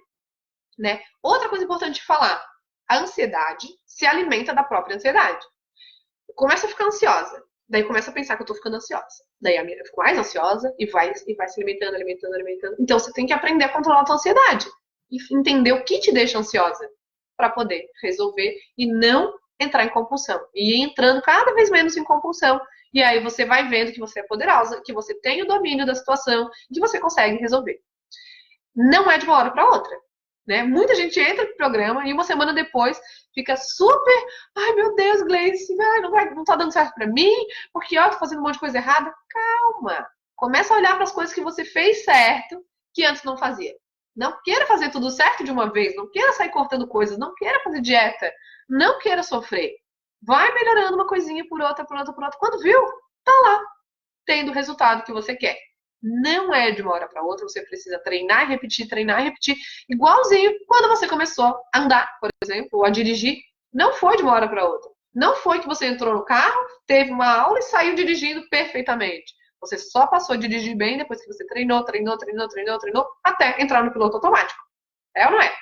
Né? Outra coisa importante de falar. A ansiedade se alimenta da própria ansiedade. Começa a ficar ansiosa. Daí começa a pensar que eu tô ficando ansiosa. Daí a minha fica mais ansiosa e vai se alimentando, alimentando, alimentando. Então você tem que aprender a controlar a tua ansiedade. E entender o que te deixa ansiosa. Para poder resolver e não entrar em compulsão. E ir entrando cada vez menos em compulsão. E aí você vai vendo que você é poderosa, que você tem o domínio da situação, que você consegue resolver. Não é de uma hora para outra. Né? Muita gente entra no programa e uma semana depois fica super, ai meu Deus, Gleice, não tá dando certo para mim, porque ó, tô fazendo um monte de coisa errada. Calma. Começa a olhar para as coisas que você fez certo que antes não fazia. Não queira fazer tudo certo de uma vez, não queira sair cortando coisas, não queira fazer dieta, não queira sofrer. Vai melhorando uma coisinha por outra, por outra, por outra. Quando viu, tá lá, tendo o resultado que você quer. Não é de uma hora para outra, você precisa treinar e repetir, igualzinho quando você começou a andar, por exemplo, ou a dirigir. Não foi de uma hora para outra. Não foi que você entrou no carro, teve uma aula e saiu dirigindo perfeitamente. Você só passou a dirigir bem depois que você treinou, até entrar no piloto automático. É ou não é?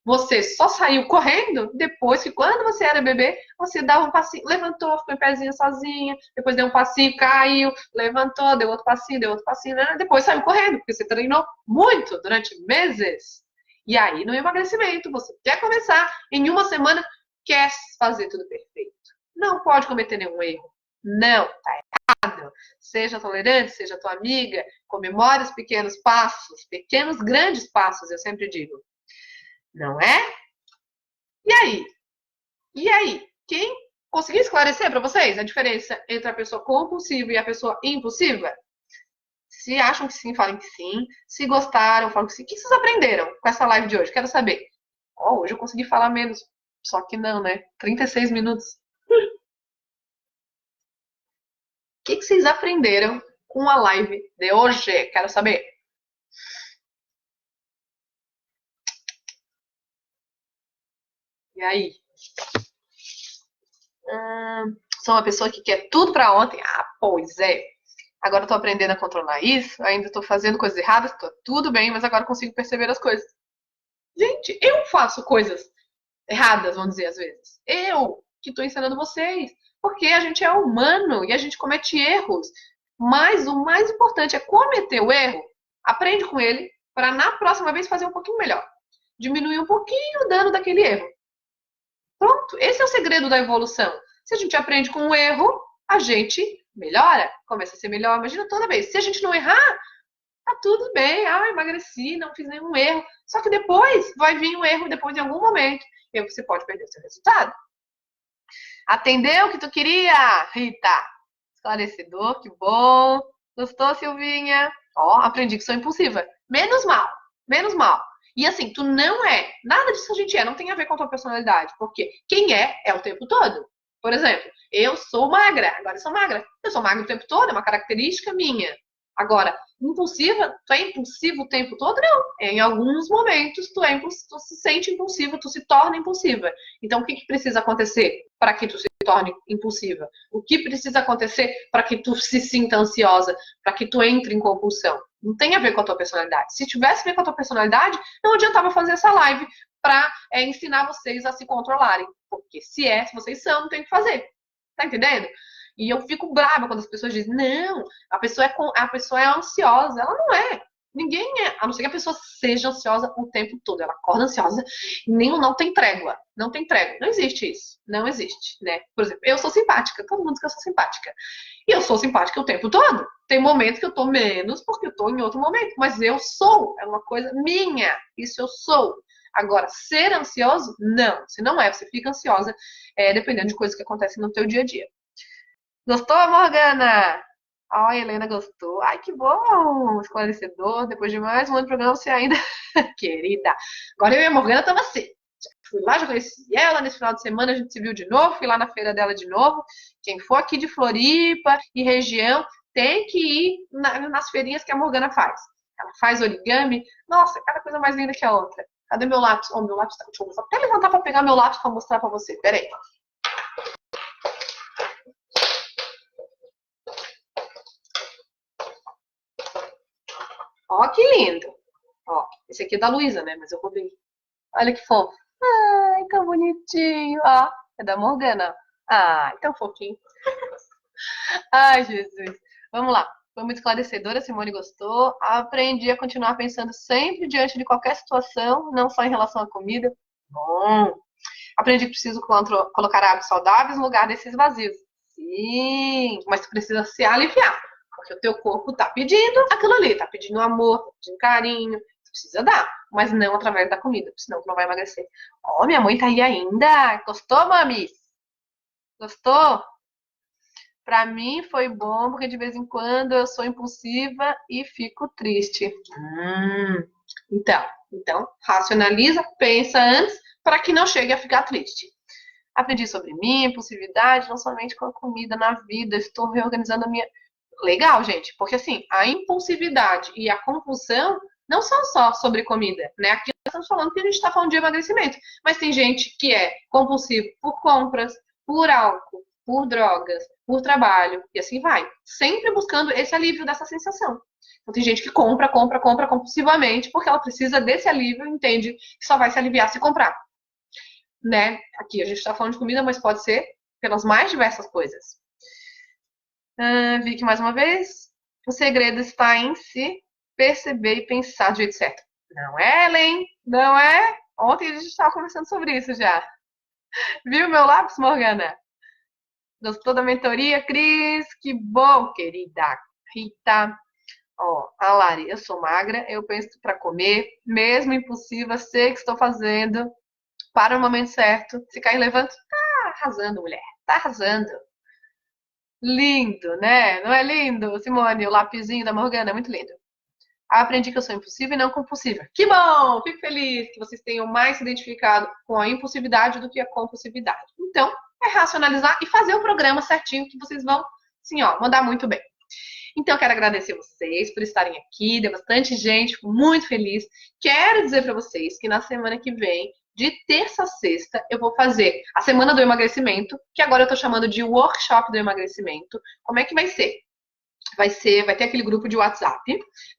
Você só saiu correndo depois que, quando você era bebê, você dava um passinho, levantou, ficou em pezinho sozinha, depois deu um passinho, caiu, levantou, deu outro passinho, né? Depois saiu correndo, porque você treinou muito durante meses. E aí, no emagrecimento, você quer começar, em uma semana, quer fazer tudo perfeito. Não pode cometer nenhum erro. Não, tá errado. Seja tolerante, seja tua amiga, comemore os pequenos passos, pequenos, grandes passos, eu sempre digo. Não é? E aí? E aí? Quem conseguiu esclarecer para vocês a diferença entre a pessoa compulsiva e a pessoa impulsiva? Se acham que sim, falem que sim. Se gostaram, falem que sim. O que vocês aprenderam com essa live de hoje? Quero saber. Oh, hoje eu consegui falar menos. Só que não, né? 36 minutos. O que vocês aprenderam com a live de hoje? Quero saber. E aí? Sou uma pessoa que quer tudo para ontem? Ah, pois é. Agora eu tô aprendendo a controlar isso, ainda tô fazendo coisas erradas, tô tudo bem, mas agora consigo perceber as coisas. Gente, eu faço coisas erradas, vamos dizer, às vezes. Eu que tô ensinando vocês. Porque a gente é humano e a gente comete erros. Mas o mais importante é cometer o erro, aprende com ele, para na próxima vez fazer um pouquinho melhor. Diminuir um pouquinho o dano daquele erro. Pronto, esse é o segredo da evolução. Se a gente aprende com o erro, a gente melhora, começa a ser melhor. Imagina toda vez. Se a gente não errar, tá tudo bem. Ah, emagreci, não fiz nenhum erro. Só que depois vai vir um erro, depois em algum momento. E aí você pode perder o seu resultado. Atendeu o que tu queria, Rita? Esclarecedor, que bom. Gostou, Silvinha? Ó, aprendi que sou impulsiva. Menos mal, menos mal. E assim, tu não é. Nada disso que a gente é, não tem a ver com a tua personalidade. Porque quem é o tempo todo. Por exemplo, eu sou magra, agora eu sou magra. Eu sou magra o tempo todo, é uma característica minha. Agora, impulsiva, tu é impulsivo o tempo todo? Não. Em alguns momentos tu se sente impulsiva, tu se torna impulsiva. Então, o que precisa acontecer para que tu se torne impulsiva? O que precisa acontecer para que tu se sinta ansiosa, para que tu entre em compulsão? Não tem a ver com a tua personalidade. Se tivesse a ver com a tua personalidade, não adiantava fazer essa live para ensinar vocês a se controlarem. Porque se vocês são, não tem o que fazer. Tá entendendo? E eu fico brava quando as pessoas dizem, não, a pessoa é ansiosa. Ela não é. Ninguém é, a não ser que a pessoa seja ansiosa o tempo todo. Ela acorda ansiosa e não tem trégua. Não tem trégua. Não existe isso. Não existe, né? Por exemplo, eu sou simpática. Todo mundo diz que eu sou simpática. E eu sou simpática o tempo todo. Tem momentos que eu tô menos porque eu tô em outro momento. Mas eu sou. É uma coisa minha. Isso eu sou. Agora, ser ansioso, não. Se não é, você fica ansiosa, dependendo de coisas que acontecem no teu dia a dia. Gostou, Morgana? Ai, a Helena gostou. Ai, que bom! Esclarecedor. Depois de mais um ano de programa, você ainda... Querida. Agora eu e a Morgana estamos assim. Fui lá, já conheci ela. Nesse final de semana a gente se viu de novo. Fui lá na feira dela de novo. Quem for aqui de Floripa e região tem que ir nas feirinhas que a Morgana faz. Ela faz origami. Nossa, cada coisa mais linda que a outra. Cadê meu lápis? Oh, meu lápis tá. Deixa eu até levantar pra pegar meu lápis pra mostrar pra você. Pera aí. Ó, que lindo. Ó, esse aqui é da Luísa, né? Mas eu roubei. Olha que fofo. Ai, tão bonitinho. Ó, é da Morgana. Ai, tão fofinho. Ai, Jesus. Vamos lá. Foi muito esclarecedora, a Simone gostou. Aprendi a continuar pensando sempre diante de qualquer situação, não só em relação à comida. Bom. Aprendi que preciso colocar hábitos saudáveis no lugar desses vazios. Sim, mas tu precisa se aliviar, porque o teu corpo tá pedindo aquilo ali, tá pedindo amor, tá pedindo carinho, tu precisa dar, mas não através da comida, senão tu não vai emagrecer. Ó, minha mãe tá aí ainda. Gostou, mami? Gostou? Pra mim foi bom, porque de vez em quando eu sou impulsiva e fico triste. Então, racionaliza, pensa antes, para que não chegue a ficar triste. Aprendi sobre mim, impulsividade, não somente com a comida na vida, estou reorganizando a minha. Legal, gente, porque assim, a impulsividade e a compulsão não são só sobre comida, né? Aqui nós estamos falando que a gente está falando de emagrecimento, mas tem gente que é compulsivo por compras, por álcool, por drogas, por trabalho, e assim vai. Sempre buscando esse alívio dessa sensação. Então tem gente que compra, compra, compra compulsivamente, porque ela precisa desse alívio e entende que só vai se aliviar se comprar, né? Aqui a gente está falando de comida, mas pode ser pelas mais diversas coisas. Vicky, mais uma vez, o segredo está em se perceber e pensar do jeito certo. Não é, Ellen? Não é? Ontem a gente estava conversando sobre isso já. Viu meu lápis, Morgana? Gostou da mentoria, Cris? Que bom, querida. Rita. Ó, a Lari, eu sou magra, eu penso para comer, mesmo impulsiva, sei que estou fazendo. Para o momento certo. Se cair, levanta. Tá arrasando, mulher. Tá arrasando. Lindo, né? Não é lindo, Simone? O lapisinho da Morgana, é muito lindo. Aprendi que eu sou impulsiva e não compulsiva. Que bom! Fico feliz que vocês tenham mais se identificado com a impulsividade do que a compulsividade. Então, é racionalizar e fazer o programa certinho que vocês vão, sim, ó, mandar muito bem. Então, eu quero agradecer vocês por estarem aqui. Deu bastante gente, fico muito feliz. Quero dizer para vocês que na semana que vem, de terça a sexta, eu vou fazer a Semana do Emagrecimento, que agora eu estou chamando de Workshop do Emagrecimento. Como é que vai ser? Vai ter aquele grupo de WhatsApp,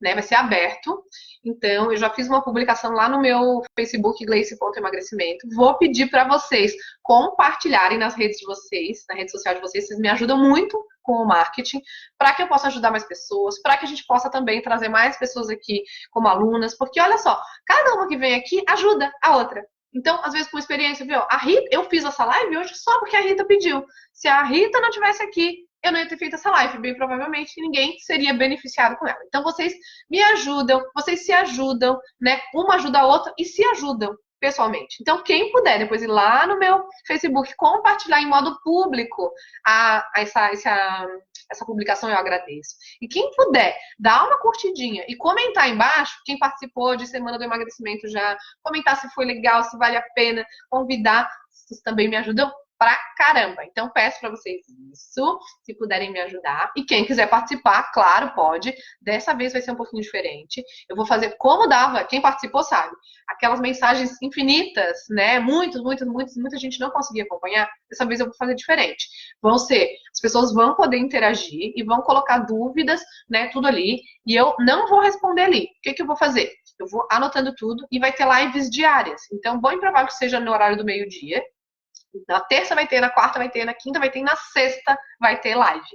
né? Vai ser aberto. Então, eu já fiz uma publicação lá no meu Facebook, Gleice.emagrecimento. Vou pedir para vocês compartilharem nas redes de vocês, na rede social de vocês. Vocês me ajudam muito com o marketing, para que eu possa ajudar mais pessoas, para que a gente possa também trazer mais pessoas aqui como alunas, porque olha só, cada uma que vem aqui ajuda a outra. Então, às vezes, com experiência, viu? A Rita, eu fiz essa live hoje só porque a Rita pediu. Se a Rita não tivesse aqui, eu não ia ter feito essa live. Bem provavelmente ninguém seria beneficiado com ela. Então, vocês me ajudam, vocês se ajudam, né? Uma ajuda a outra e se ajudam pessoalmente. Então, quem puder depois ir lá no meu Facebook, compartilhar em modo público essa publicação, eu agradeço. E quem puder dar uma curtidinha e comentar embaixo, quem participou de Semana do Emagrecimento já, comentar se foi legal, se vale a pena, convidar, vocês também me ajudam pra caramba. Então, peço para vocês isso, se puderem me ajudar. E quem quiser participar, claro, pode. Dessa vez vai ser um pouquinho diferente. Eu vou fazer como dava, quem participou sabe. Aquelas mensagens infinitas, né? Muita gente não conseguia acompanhar. Dessa vez eu vou fazer diferente. As pessoas vão poder interagir e vão colocar dúvidas, né? Tudo ali. E eu não vou responder ali. O que eu vou fazer? Eu vou anotando tudo e vai ter lives diárias. Então, bom e provável que seja no horário do meio-dia. Na terça vai ter, na quarta vai ter, na quinta vai ter, e na sexta vai ter live.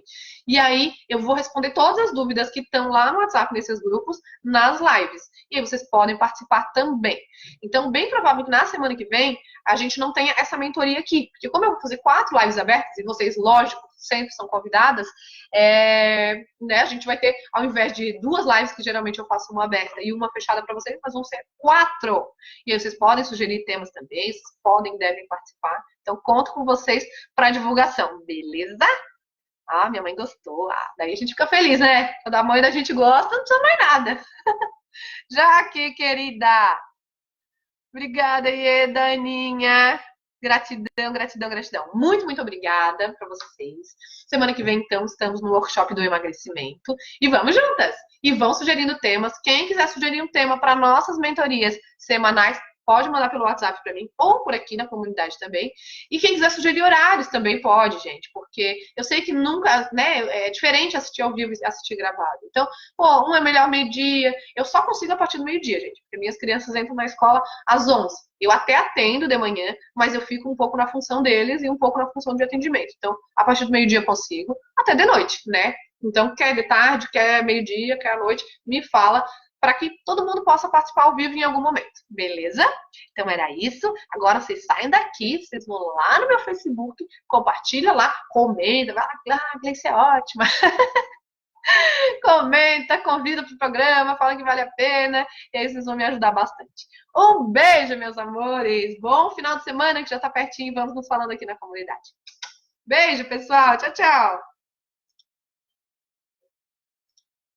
E aí eu vou responder todas as dúvidas que estão lá no WhatsApp nesses grupos nas lives. E aí vocês podem participar também. Então, bem provável que na semana que vem a gente não tenha essa mentoria aqui. Porque como eu vou fazer 4 lives abertas, e vocês, lógico, sempre são convidadas, né, a gente vai ter, ao invés de 2 lives, que geralmente eu faço uma aberta e uma fechada para vocês, mas vão ser 4. E aí vocês podem sugerir temas também, vocês podem, devem participar. Então, conto com vocês para divulgação, beleza? Ah, minha mãe gostou. Ah, daí a gente fica feliz, né? Quando a mãe da gente gosta, não precisa mais nada. Jaque, querida. Obrigada, Ieda, Aninha. Gratidão, gratidão, gratidão. Muito, muito obrigada para vocês. Semana que vem, então, estamos no workshop do emagrecimento. E vamos juntas! E vão sugerindo temas. Quem quiser sugerir um tema para nossas mentorias semanais, pode mandar pelo WhatsApp para mim, ou por aqui na comunidade também. E quem quiser sugerir horários também pode, gente, porque eu sei que nunca, né, é diferente assistir ao vivo e assistir gravado. Então, pô, um é melhor meio-dia, eu só consigo a partir do meio-dia, gente, porque minhas crianças entram na escola às 11. Eu até atendo de manhã, mas eu fico um pouco na função deles e um pouco na função de atendimento. Então, a partir do meio-dia eu consigo, até de noite, né? Então, quer de tarde, quer meio-dia, quer à noite, me fala para que todo mundo possa participar ao vivo em algum momento, beleza? Então era isso. Agora vocês saem daqui, vocês vão lá no meu Facebook, compartilha lá, comenta, vai lá, ah, Gleice é ótima. Comenta, convida para o programa, fala que vale a pena, e aí vocês vão me ajudar bastante. Um beijo, meus amores. Bom final de semana que já está pertinho, vamos nos falando aqui na comunidade. Beijo, pessoal. Tchau, tchau.